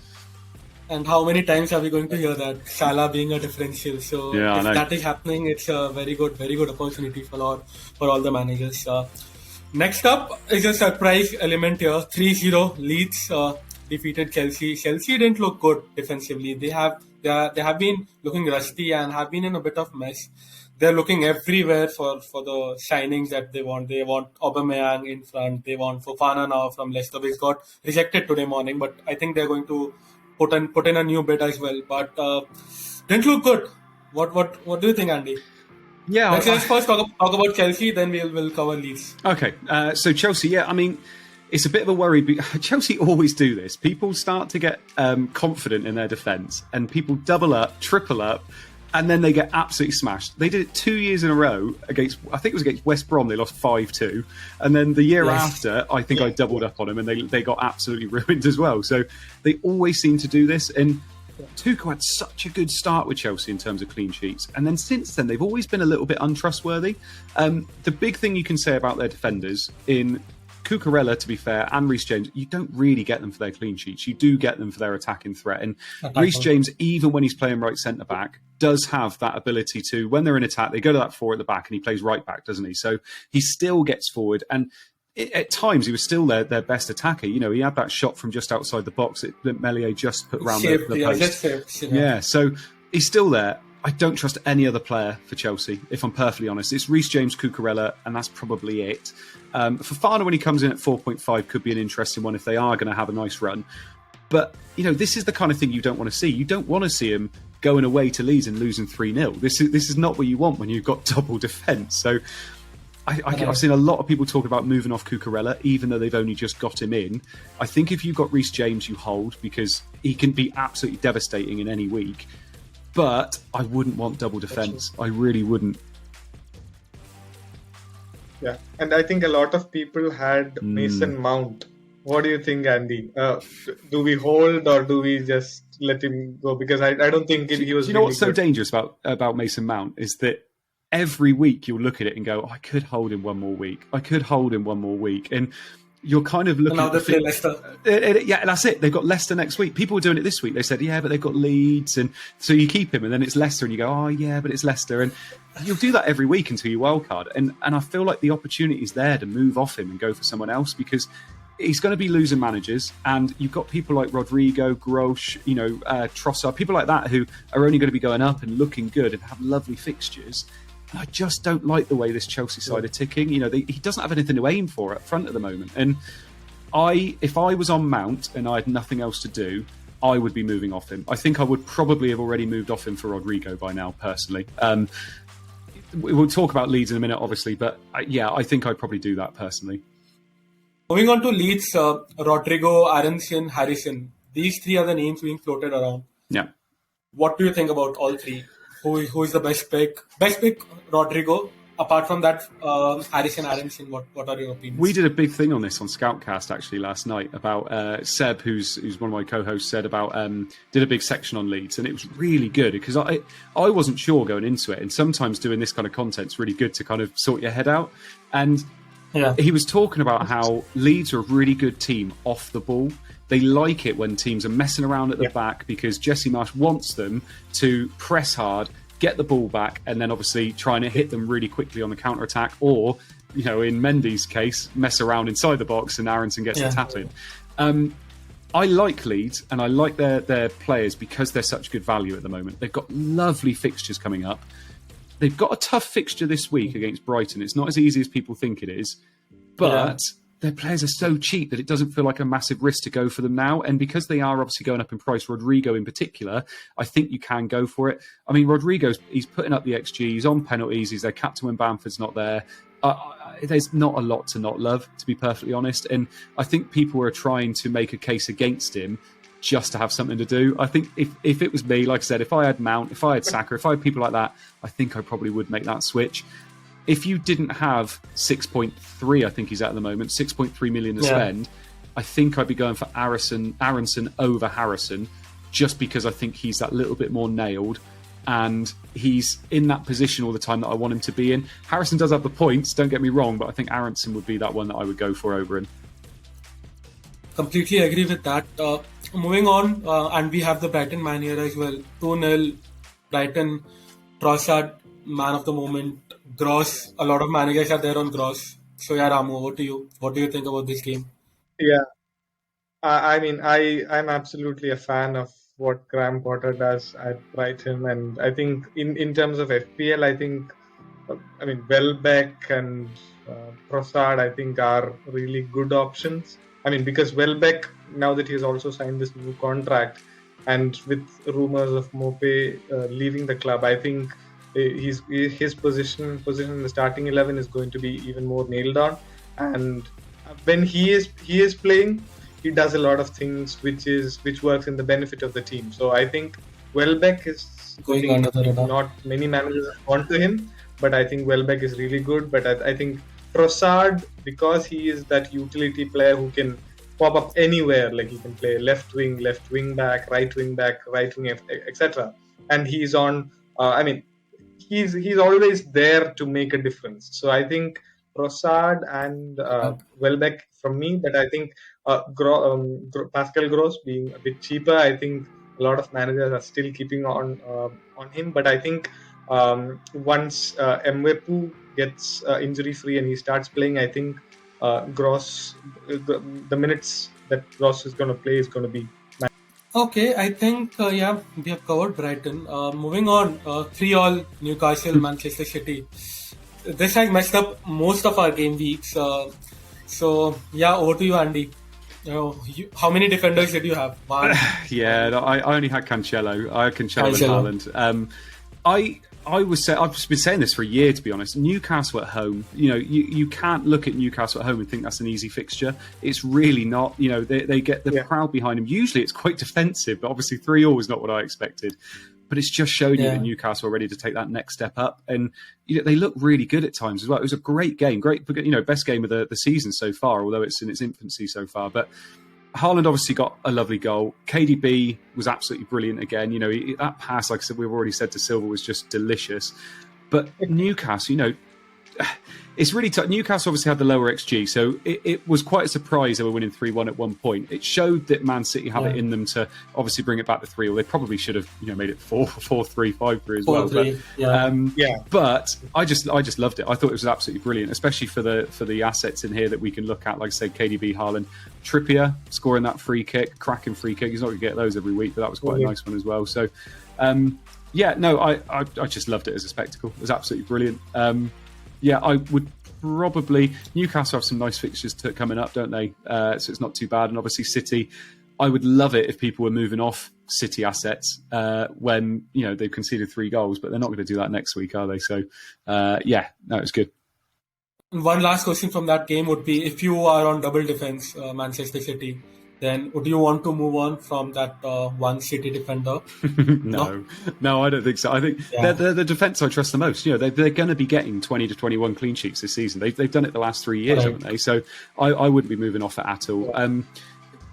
And how many times are we going to hear that Salah being a differential? So if that is happening, it's a very good opportunity for all the managers. Next up is a surprise element here. 3-0 Leeds defeated Chelsea. Chelsea didn't look good defensively. They have been looking rusty and have been in a bit of mess. They're looking everywhere for the signings that they want. They want Aubameyang in front. They want Fofana now from Leicester, which got rejected today morning. But I think they're going to put in a new bid as well, but didn't look good. What do you think, Andy? Yeah, let's first talk about Chelsea, then we'll cover Leeds. Okay, so Chelsea, it's a bit of a worry. Chelsea always do this. People start to get confident in their defence, and people double up, triple up, and then they get absolutely smashed. They did it 2 years in a row against West Brom. They lost 5-2, and then the year after, I think I doubled up on them, and they got absolutely ruined as well. So they always seem to do this. And Tuchel had such a good start with Chelsea in terms of clean sheets, and then since then they've always been a little bit untrustworthy. The big thing you can say about their defenders in Cucurella, to be fair, and Reece James, you don't really get them for their clean sheets. You do get them for their attacking threat. And Reece James, even when he's playing right centre-back, does have that ability to, when they're in attack, they go to that 4 at the back and he plays right back, doesn't he? So he still gets forward. And at times, he was still their best attacker. He had that shot from just outside the box that Meslier just put round the post. So he's still there. I don't trust any other player for Chelsea, if I'm perfectly honest. It's Reece James, Cucurella, and that's probably it. Fofana, when he comes in at 4.5, could be an interesting one if they are going to have a nice run. But, this is the kind of thing you don't want to see. You don't want to see him going away to Leeds and losing 3-0. This is not what you want when you've got double defence. So I've seen a lot of people talk about moving off Cucurella, even though they've only just got him in. I think if you've got Reece James, you hold, because he can be absolutely devastating in any week. But I wouldn't want double defence. I really wouldn't. Yeah, and I think a lot of people had Mason Mount. What do you think, Andy? Do we hold or do we just let him go? Because I don't think he was. Do you know what's so dangerous about Mason Mount is that every week you'll look at it and go, I could hold him one more week. And you're kind of looking. Now they play Leicester. Yeah, that's it. They've got Leicester next week. People were doing it this week. They said, yeah, but they've got Leeds, and so you keep him, and then it's Leicester, and you go, oh yeah, but it's Leicester, and you'll do that every week until you wildcard. And I feel like the opportunity is there to move off him and go for someone else, because he's going to be losing managers, and you've got people like Rodrigo, Grosh, Trossard, people like that who are only going to be going up and looking good and have lovely fixtures. I just don't like the way this Chelsea side are ticking. He doesn't have anything to aim for up front at the moment. And if I was on Mount and I had nothing else to do, I would be moving off him. I think I would probably have already moved off him for Rodrigo by now, personally. we'll talk about Leeds in a minute, obviously, but I think I'd probably do that personally. Moving on to Leeds, Rodrigo, Aronson, Harrison. These three are the names being floated around. Yeah. What do you think about all three? Who is the best pick? Best pick, Rodrigo. Apart from that, Harrison, Aronson. What are your opinions? We did a big thing on this on Scoutcast actually last night about Seb, who's one of my co-hosts, said about did a big section on Leeds, and it was really good because I wasn't sure going into it, and sometimes doing this kind of content's really good to kind of sort your head out. And he was talking about how Leeds are a really good team off the ball. They like it when teams are messing around at the back because Jesse Marsch wants them to press hard, get the ball back, and then obviously trying to hit them really quickly on the counter-attack, or, in Mendy's case, mess around inside the box and Aronson gets a tap in. I like Leeds, and I like their players because they're such good value at the moment. They've got lovely fixtures coming up. They've got a tough fixture this week against Brighton. It's not as easy as people think it is, but their players are so cheap that it doesn't feel like a massive risk to go for them now. And because they are obviously going up in price, Rodrigo in particular, I think you can go for it. I mean, he's putting up the XG, he's on penalties, he's their captain when Bamford's not there. There's not a lot to not love, to be perfectly honest. And I think people are trying to make a case against him just to have something to do. I think if it was me, like I said, if I had Mount, if I had Saka, if I had people like that, I think I probably would make that switch. If you didn't have 6.3, I think he's at the moment, 6.3 million to spend, I think I'd be going for Aronson over Harrison, just because I think he's that little bit more nailed and he's in that position all the time that I want him to be in. Harrison does have the points, don't get me wrong, but I think Aronson would be that one that I would go for over him. Completely agree with that. Moving on, and we have the Brighton man here as well. 2-0, Brighton, Trossard, man of the moment. Gross, a lot of managers are there on Gross. So Ramu, over to you. What do you think about this game? Yeah, I mean, I'm absolutely a fan of what Graham Potter does at Brighton, and I think in terms of FPL, I think, Welbeck and Trossard, I think, are really good options. I mean, because Welbeck, now that he's also signed this new contract, and with rumors of Mope leaving the club, I think his position in the starting 11 is going to be even more nailed on. And when he is playing, he does a lot of things which works in the benefit of the team. So I think Welbeck is going under the radar. Not many managers have gone to him, but I think Welbeck is really good. But I think Trossard, because he is that utility player who can pop up anywhere, like he can play left wing back, right wing, etc. And he's on. He's always there to make a difference. So I think Trossard and Welbeck from me, but I think Pascal Gross being a bit cheaper, I think a lot of managers are still keeping on him. But I think once Mwepu gets injury free and he starts playing, I think Gross, the minutes that Gross is going to play is going to be. Okay, I think, we have covered Brighton. Moving on, 3-3 Newcastle, Manchester City. This has messed up most of our game weeks. Over to you, Andy. How many defenders did you have? One. I only had Cancelo. I had Cancelo and Haaland. I've been saying this for a year, to be honest. Newcastle at home, you can't look at Newcastle at home and think that's an easy fixture. It's really not. They get the crowd behind them. Usually it's quite defensive, but obviously 3-3 is not what I expected. But it's just showing you that Newcastle are ready to take that next step up. And they look really good at times as well. It was a great game. Best game of the season so far, although it's in its infancy so far. But Haaland obviously got a lovely goal. KDB was absolutely brilliant again. That pass, like I said, we've already said to Silva, was just delicious. But Newcastle, it's really tough. Newcastle obviously had the lower XG, so it was quite a surprise they were winning 3-1 at one point. It showed that Man City have it in them to obviously bring it back to 3, or they probably should have made it 4-3, 5-3 as well. 4-3, But I just loved it. I thought it was absolutely brilliant, especially for the assets in here that we can look at, like I said, KDB, Haaland, Trippier scoring that free kick, cracking free kick. He's not going to get those every week, but that was quite a nice one as well. So, I just loved it as a spectacle. It was absolutely brilliant. I would probably... Newcastle have some nice fixtures coming up, don't they? So it's not too bad. And obviously City, I would love it if people were moving off City assets when they've conceded 3 goals, but they're not going to do that next week, are they? So it's good. One last question from that game would be, if you are on double defense, Manchester City, then would you want to move on from that one City defender? No, I don't think so. I think they're the defence I trust the most. They're going to be getting 20 to 21 clean sheets this season. They've done it the last 3 years, haven't they? So I wouldn't be moving off it at all.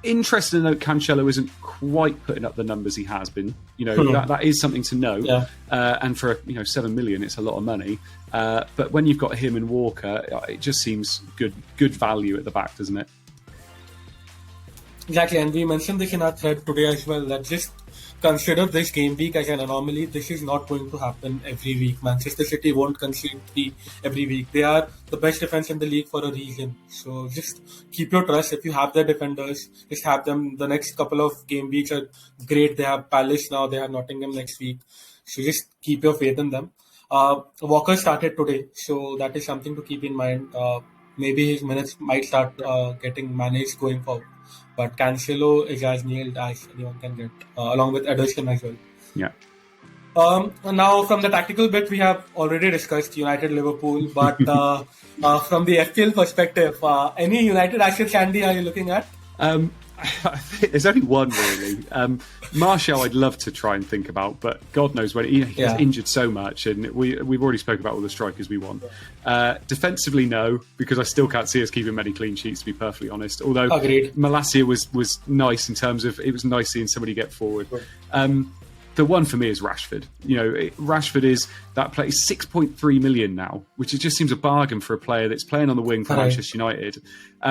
Interesting to note, Cancelo isn't quite putting up the numbers he has been. That is something to note. Yeah. And for 7 million, it's a lot of money. But when you've got him and Walker, it just seems good value at the back, doesn't it? Exactly, and we mentioned this in our thread today as well, that just consider this game week as an anomaly. This is not going to happen every week. Manchester City won't concede every week. They are the best defense in the league for a reason. So just keep your trust. If you have their defenders, just have them. The next couple of game weeks are great. They have Palace now, they have Nottingham next week. So just keep your faith in them. Walker started today, so that is something to keep in mind. Maybe his minutes might start getting managed going forward. But Cancelo is as nailed as anyone can get, along with Ederson as well. Yeah. Now, from the tactical bit, we have already discussed United-Liverpool. But from the FPL perspective, any United assets, Andy, are you looking at? There's only one, really. Martial, I'd love to try and think about, but God knows when he's injured so much, and we've already spoken about all the strikers we want. Defensively, no, because I still can't see us keeping many clean sheets, to be perfectly honest. Although Malacia was nice in terms of, it was nice seeing somebody get forward. The one for me is Rashford. Rashford is that player, 6.3 million now, which just seems a bargain for a player that's playing on the wing for Manchester United.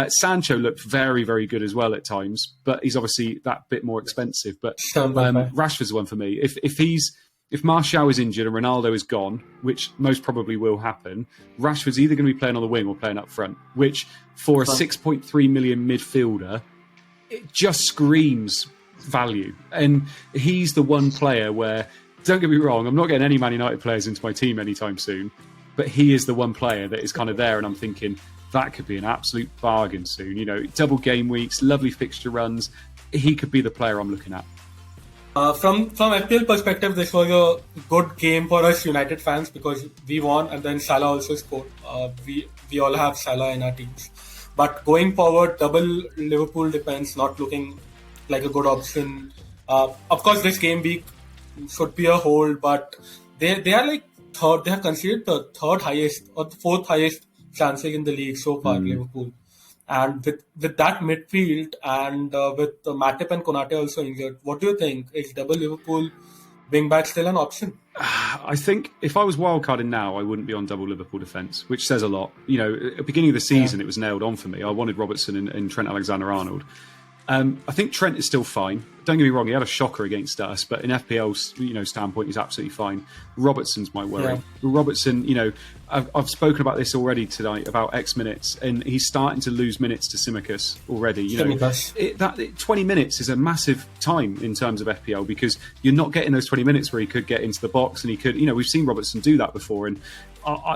Sancho looked very, very good as well at times, but he's obviously that bit more expensive. But Rashford's the one for me. If Martial is injured and Ronaldo is gone, which most probably will happen, Rashford's either going to be playing on the wing or playing up front, which for a 6.3 million midfielder, it just screams value. And he's the one player where, don't get me wrong, I'm not getting any Man United players into my team anytime soon, but he is the one player that is kind of there, and I'm thinking that could be an absolute bargain soon. Double game weeks, lovely fixture runs. He could be the player I'm looking at. From FPL perspective, this was a good game for us United fans because we won, and then Salah also scored. We all have Salah in our teams. But going forward, double Liverpool defense not looking like a good option. Of course, this game week should be a hold, but they are like third. They have conceded the third highest or the fourth highest chances in the league so far, Liverpool. And with that midfield and with Matip and Konate also injured, what do you think? Is double Liverpool wing back still an option? I think if I was wildcarding now, I wouldn't be on double Liverpool defence, which says a lot. At the beginning of the season, it was nailed on for me. I wanted Robertson and Trent Alexander-Arnold. I think Trent is still fine. Don't get me wrong, he had a shocker against us, but in FPL's standpoint, he's absolutely fine. Robertson's my worry. Yeah. Robertson, I've spoken about this already tonight about X minutes, and he's starting to lose minutes to Tsimikas already. 20 minutes is a massive time in terms of FPL because you're not getting those 20 minutes where he could get into the box and he could. We've seen Robertson do that before, and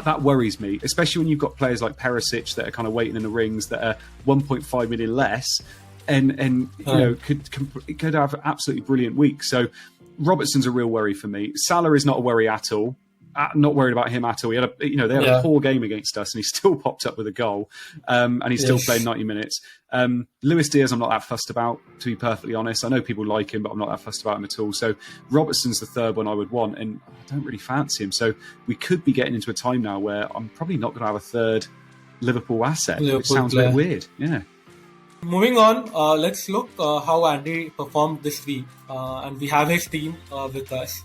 that worries me, especially when you've got players like Perisic that are kind of waiting in the rings that are 1.5 million less. And could have absolutely brilliant weeks. So Robertson's a real worry for me. Salah is not a worry at all. Not worried about him at all. He had a poor game against us, and he still popped up with a goal. And he's still playing 90 minutes. Luis Diaz, I'm not that fussed about, to be perfectly honest. I know people like him, but I'm not that fussed about him at all. So Robertson's the third one I would want, and I don't really fancy him. So we could be getting into a time now where I'm probably not going to have a third Liverpool asset, which sounds a bit weird. Yeah. Moving on, let's look how Andy performed this week. And we have his team with us.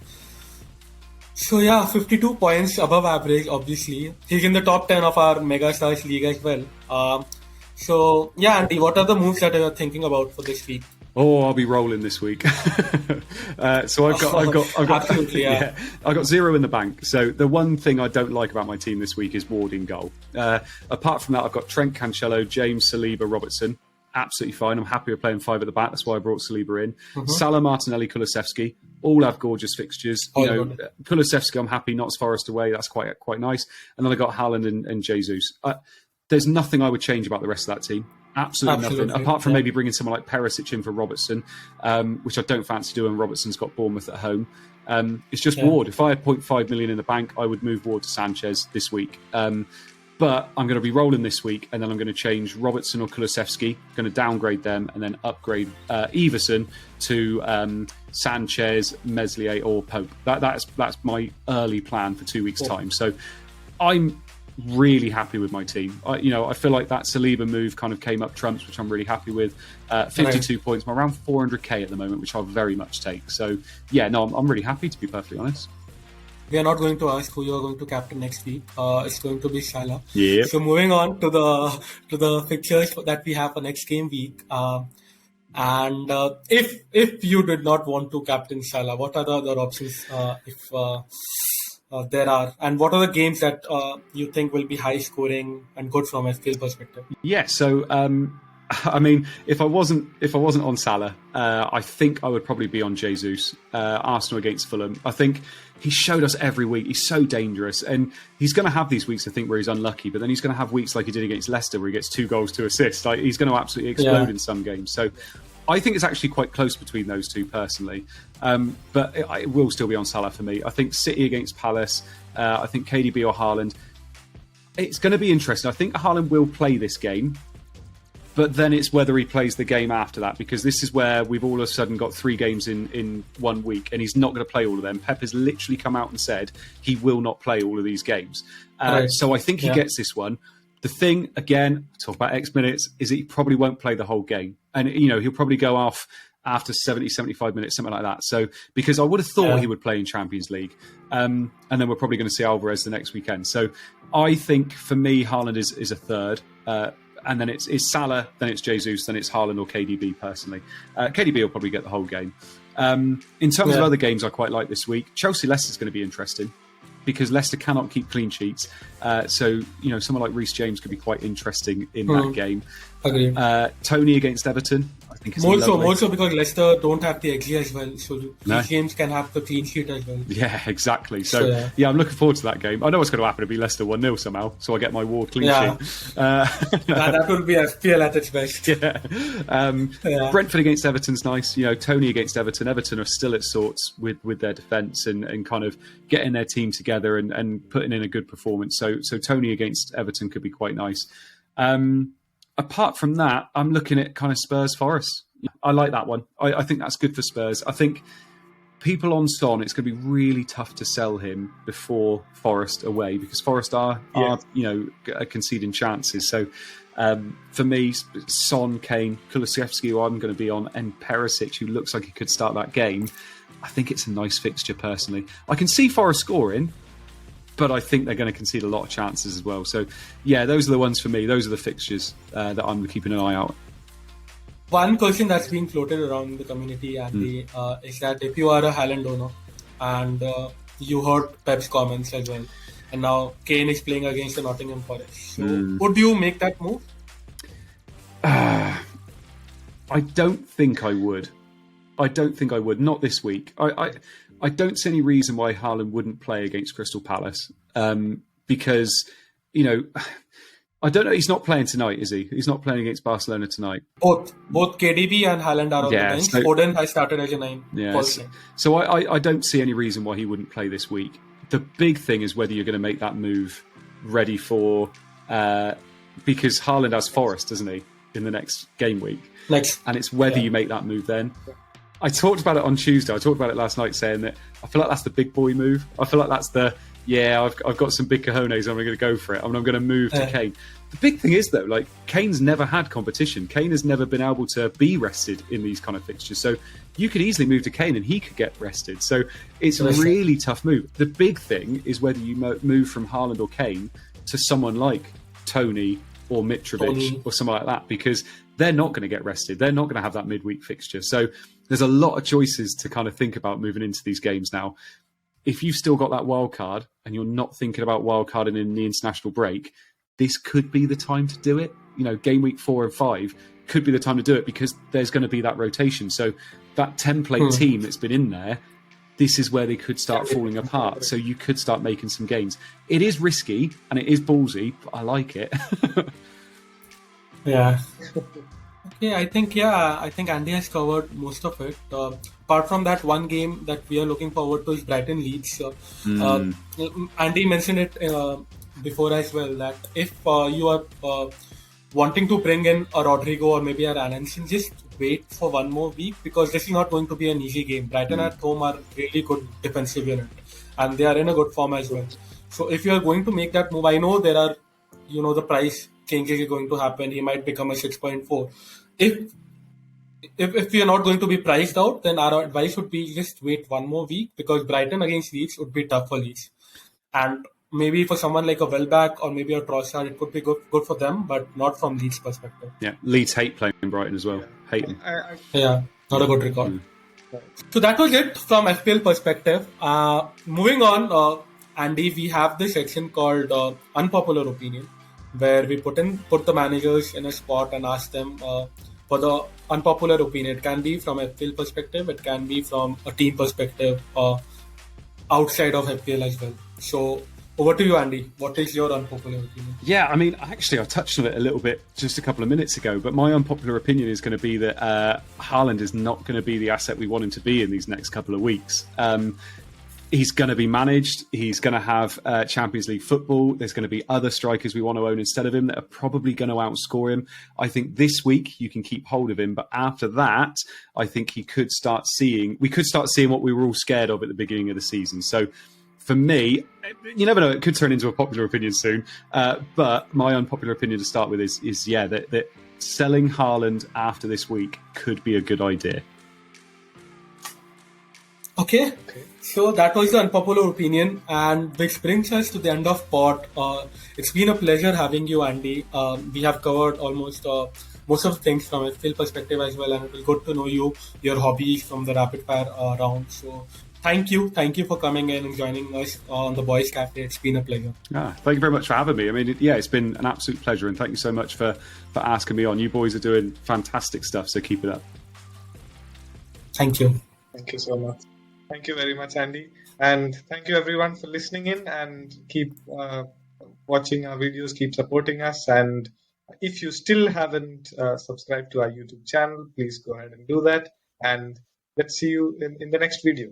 So 52 points above average, obviously. He's in the top 10 of our Mega Stars League as well. Andy, what are the moves that you're thinking about for this week? Oh, I'll be rolling this week. So I've got absolutely, I got 0 in the bank. So the one thing I don't like about my team this week is Ward in goal. Apart from that, I've got Trent, Cancelo, James, Saliba, Robertson. Absolutely fine. I'm happy with playing 5 at the back. That's why I brought Saliba in. Salah, Martinelli, Kulusevski, all have gorgeous fixtures. Kulusevski, I'm happy, not as Forest away. That's quite nice. And then I got Haaland and Jesus. There's nothing I would change about the rest of that team. Absolutely nothing, apart from maybe bringing someone like Perisic in for Robertson, which I don't fancy doing. Robertson's got Bournemouth at home. It's just Ward. If I had 0.5 million in the bank, I would move Ward to Sanchez this week. But I'm going to be rolling this week, and then I'm going to change Robertson or Kulusevski, going to downgrade them, and then upgrade Everson to Sanchez, Meslier, or Pope. That's my early plan for 2 weeks' time. So I'm really happy with my team. I feel like that Saliba move kind of came up trumps, which I'm really happy with. 52 points, I'm around 400k at the moment, which I'll very much take. So yeah, no, I'm really happy, to be perfectly honest. We are not going to ask who you are going to captain next week. It's going to be Salah. Yep. So moving on to the fixtures that we have for next game week. And if you did not want to captain Salah, what are the other options if there are? And what are the games that you think will be high scoring and good from a skill perspective? Yeah, so I mean, if I wasn't on Salah, I think I would probably be on Jesus. Arsenal against Fulham. I think he showed us every week he's so dangerous, and he's going to have these weeks, I think, where he's unlucky, but then he's going to have weeks like he did against Leicester where he gets 2 goals, 2 assists. Like, he's going to absolutely explode in some games. So I think it's actually quite close between those two personally, but it will still be on Salah for me. I think City against Palace, I think KDB or Haaland. It's going to be interesting. I think Haaland will play this game, but then it's whether he plays the game after that, because this is where we've all of a sudden got 3 games in 1 week, and he's not going to play all of them. Pep has literally come out and said he will not play all of these games. So I think he gets this one. The thing, again, talk about X minutes, is that he probably won't play the whole game. And, he'll probably go off after 70, 75 minutes, something like that. So, because I would have thought he would play in Champions League. And then we're probably going to see Alvarez the next weekend. So I think, for me, Haaland is a third. And then it's Salah, then it's Jesus, then it's Haaland or KDB, personally. KDB will probably get the whole game. In terms of other games I quite like this week, Chelsea-Leicester is going to be interesting, because Leicester cannot keep clean sheets. So, someone like Reece James could be quite interesting in that game. Agreed. Tony against Everton, I think it's more so because Leicester don't have the XG as well, so Reece James can have the clean sheet as well. Yeah, exactly. So I'm looking forward to that game. I know what's going to happen. It'll be Leicester 1-0 somehow, so I get my Ward clean sheet. That would be FPL at its best. Brentford against Everton's nice. Tony against Everton. Everton are still at sorts with their defence and kind of getting their team together and putting in a good performance. So Tony against Everton could be quite nice. Apart from that, I'm looking at kind of Spurs Forest. I like that one. I think that's good for Spurs. I think people on Son, it's going to be really tough to sell him before Forest away, because Forest are conceding chances. So for me, Son, Kane, Kulusevski, who I'm going to be on, and Perisic, who looks like he could start that game. I think it's a nice fixture, personally. I can see Forest scoring, but I think they're going to concede a lot of chances as well. So, yeah, those are the ones for me. Those are the fixtures that I'm keeping an eye out. One question that's being floated around the community, Andy, is that if you are a Haaland owner and you heard Pep's comments as well, and now Kane is playing against the Nottingham Forest, so would you make that move? I don't think I would. Not this week. I don't see any reason why Haaland wouldn't play against Crystal Palace, because, I don't know. He's not playing tonight, is he? He's not playing against Barcelona tonight. Both KDB and Haaland are on the bench. So, Foden has started as a 9. So I don't see any reason why he wouldn't play this week. The big thing is whether you're going to make that move ready for, because Haaland has Forest, doesn't he, in the next game week? And it's whether you make that move then. I talked about it on Tuesday. I talked about it last night, saying that I feel like that's the big boy move. I feel like that's I've got some big cojones and I'm going to go for it. I'm going to move to Kane. The big thing is, though, like, Kane's never had competition. Kane has never been able to be rested in these kind of fixtures. So you could easily move to Kane and he could get rested. So it's a really tough move. The big thing is whether you move from Haaland or Kane to someone like Tony or Mitrovic or someone like that, because they're not going to get rested. They're not going to have that midweek fixture. So there's a lot of choices to kind of think about moving into these games now. If you've still got that wild card and you're not thinking about wild carding in the international break, this could be the time to do it. Game week 4 and 5 could be the time to do it, because there's going to be that rotation. So that template team that's been in there, this is where they could start falling apart. So you could start making some gains. It is risky and it is ballsy, but I like it. Yeah. Okay, I think Andy has covered most of it. Apart from that one game that we are looking forward to is Brighton Leeds. Mm. Andy mentioned it before as well that if you are wanting to bring in a Rodrigo or maybe a Alanson, just wait for one more week because this is not going to be an easy game. Brighton at home are really good defensive unit and they are in a good form as well. So if you are going to make that move, I know there are, the price changes are going to happen. He might become a 6.4. If if we are not going to be priced out, then our advice would be just wait one more week because Brighton against Leeds would be tough for Leeds. And maybe for someone like a Welbeck or maybe a Trossard, it could be good for them, but not from Leeds' perspective. Yeah, Leeds hate playing Brighton as well. Hate them. Yeah, not a good record. So that was it from FPL perspective. Moving on, Andy, we have this section called Unpopular Opinion, where we put the managers in a spot and ask them for the unpopular opinion. It can be from FPL perspective, it can be from a team perspective, outside of FPL as well. So over to you, Andy. What is your unpopular opinion? Yeah, I mean, actually, I touched on it a little bit just a couple of minutes ago, but my unpopular opinion is going to be that Haaland is not going to be the asset we want him to be in these next couple of weeks. He's going to be managed. He's going to have Champions League football. There's going to be other strikers we want to own instead of him that are probably going to outscore him. I think this week you can keep hold of him, but after that, I think we could start seeing what we were all scared of at the beginning of the season. So for me, you never know, it could turn into a popular opinion soon. But my unpopular opinion to start with is that selling Haaland after this week could be a good idea. Okay. So that was the unpopular opinion, and which brings us to the end of pod. It's been a pleasure having you, Andy. We have covered almost most of the things from a FPL perspective as well, and it was good to know your hobbies from the rapid fire round. So thank you for coming in and joining us on the Boys Cafe. It's been a pleasure. Thank you very much for having me. I mean, it's been an absolute pleasure, and thank you so much for asking me on. You boys are doing fantastic stuff, so keep it up. Thank you. Thank you so much. Thank you very much, Andy. And thank you everyone for listening in, and keep watching our videos, keep supporting us. And if you still haven't subscribed to our YouTube channel, please go ahead and do that. And let's see you in the next video.